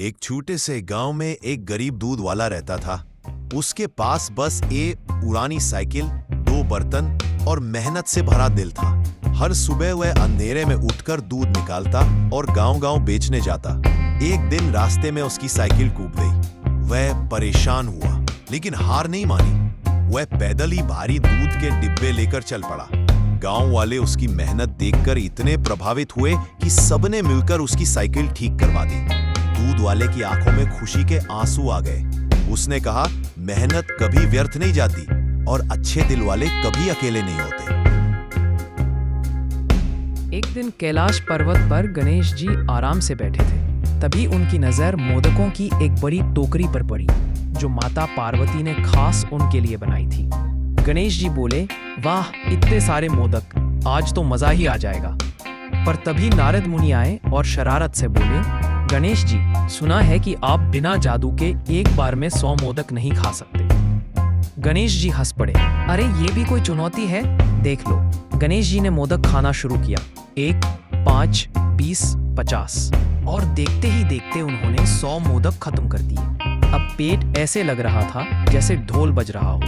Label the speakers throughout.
Speaker 1: एक छोटे से गांव में एक गरीब दूध वाला रहता था। उसके पास बस एक पुरानी साइकिल, 2 बर्तन और मेहनत से भरा दिल था। हर सुबह वह अंधेरे में उठकर दूध निकालता और गांव-गांव बेचने जाता। एक दिन रास्ते में उसकी साइकिल कूद गई। वह परेशान हुआ, लेकिन हार नहीं मानी। वह पैदल ही भारी दूध के डिब्बे लेकर चल पड़ा। गांव वाले उसकी मेहनत देखकर इतने प्रभावित हुए कि सबने मिलकर उसकी साइकिल ठीक करवा दी। दूध वाले की आंखों में खुशी के आंसू आ गए। उसने कहा, मेहनत कभी व्यर्थ नहीं जाती और अच्छे दिल वाले कभी अकेले नहीं होते।
Speaker 2: एक दिन कैलाश पर्वत पर गणेश जी आराम से बैठे थे। तभी उनकी नजर मोदकों की एक बड़ी टोकरी पर पड़ी, जो माता पार्वती ने खास उनके लिए बनाई थी। गणेश जी बोले, वाह, इतने सारे मोदक, आज तो मजा ही आ जाएगा। पर तभी नारद मुनि आए और शरारत से बोले, गणेश जी, सुना है कि आप बिना जादू के एक बार में 100 मोदक नहीं खा सकते। गणेश जी हंस पड़े, अरे ये भी कोई चुनौती है, देख लो। गणेश जी ने मोदक खाना शुरू किया। 1, 5, 20, 50 और देखते ही देखते उन्होंने 100 मोदक खत्म कर दिए। अब पेट ऐसे लग रहा था जैसे ढोल बज रहा हो।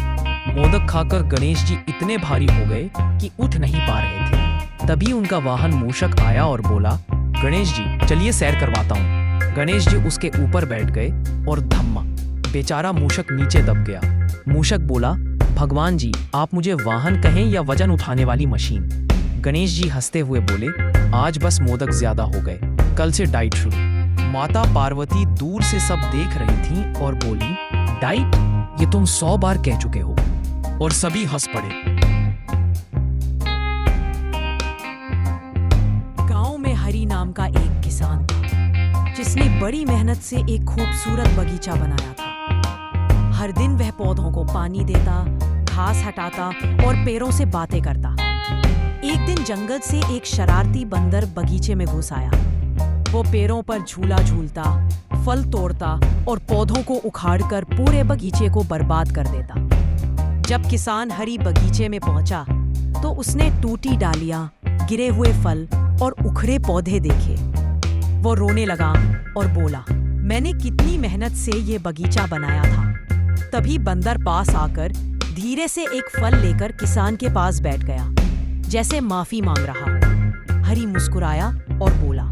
Speaker 2: मोदक खाकर गणेश जी इतने भारी हो गए कि उठ नहीं पा रहे थे। तभी उनका वाहन मूषक आया और बोला, गणेश जी, चलिए सैर करवाता हूँ। गणेश जी उसके ऊपर बैठ गए और धम्मा, बेचारा मूषक नीचे दब गया। मूषक बोला, भगवान जी, आप मुझे वाहन कहें या वजन उठाने वाली मशीन। गणेश जी हंसते हुए बोले, आज बस मोदक ज्यादा हो गए, कल से डाइट शुरू। माता पार्वती दूर से सब देख रही थीं और बोली, डाइट? ये तुम 100 बार कह चुके हो। और सभी हंस पड़े।
Speaker 3: गांव में हरि नाम का एक किसान था, जिसने बड़ी मेहनत से एक खूबसूरत बगीचा बनाया था। हर दिन वह पौधों को पानी देता, घास हटाता और पेड़ों से बातें करता। एक दिन जंगल से एक शरारती बंदर बगीचे में घुस आया। वो पेड़ों पर झूला झूलता, फल तोड़ता और पौधों को उखाड़कर पूरे बगीचे को बर्बाद कर देता। जब किसान हरी बगीचे में पहुंचा तो उसने टूटी डालियां, गिरे हुए फल और उखड़े पौधे देखे। वो रोने लगा और बोला, मैंने कितनी मेहनत से ये बगीचा बनाया था। तभी बंदर पास आकर धीरे से एक फल लेकर किसान के पास बैठ गया, जैसे माफी मांग रहा हो। हरी मुस्कुराया और बोला,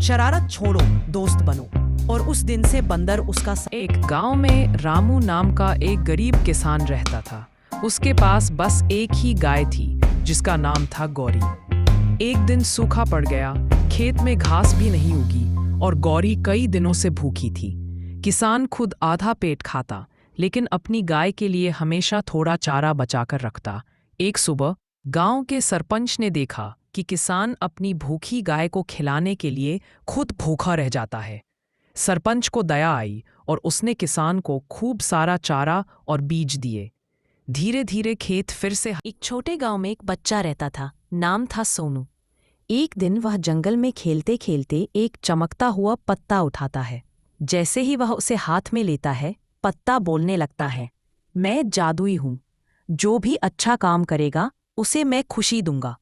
Speaker 3: शरारत छोड़ो, दोस्त बनो। और उस दिन से बंदर उसका
Speaker 2: एक गांव में रामू नाम का एक गरीब किसान रहता था। उसके पास बस एक ही गाय थी, जिसका नाम था गौरी। एक दिन सूखा पड़ गया, खेत में घास भी नहीं उगी और गौरी कई दिनों से भूखी थी। किसान खुद आधा पेट खाता, लेकिन अपनी गाय के लिए हमेशा थोड़ा चारा बचाकर रखता। एक सुबह गांव के सरपंच ने देखा कि किसान अपनी भूखी गाय को खिलाने के लिए खुद भूखा रह जाता है। सरपंच को दया आई और उसने किसान को खूब सारा चारा और बीज दिए। धीरे धीरे खेत फिर से।
Speaker 3: एक छोटे गांव में एक बच्चा रहता था, नाम था सोनू। एक दिन वह जंगल में खेलते खेलते एक चमकता हुआ पत्ता उठाता है। जैसे ही वह उसे हाथ में लेता है, पत्ता बोलने लगता है, मैं जादुई हूँ, जो भी अच्छा काम करेगा उसे मैं खुशी दूंगा।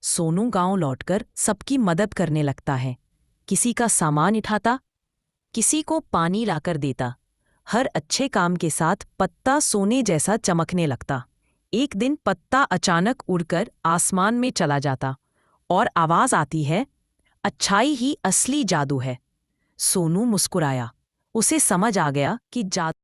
Speaker 3: सोनू गांव लौटकर सबकी मदद करने लगता है। किसी का सामान उठाता, किसी को पानी लाकर देता। हर अच्छे काम के साथ पत्ता सोने जैसा चमकने लगता। एक दिन पत्ता अचानक उड़कर आसमान में चला जाता और आवाज आती है, अच्छाई ही असली जादू है। सोनू मुस्कुराया। उसे समझ आ गया कि जादू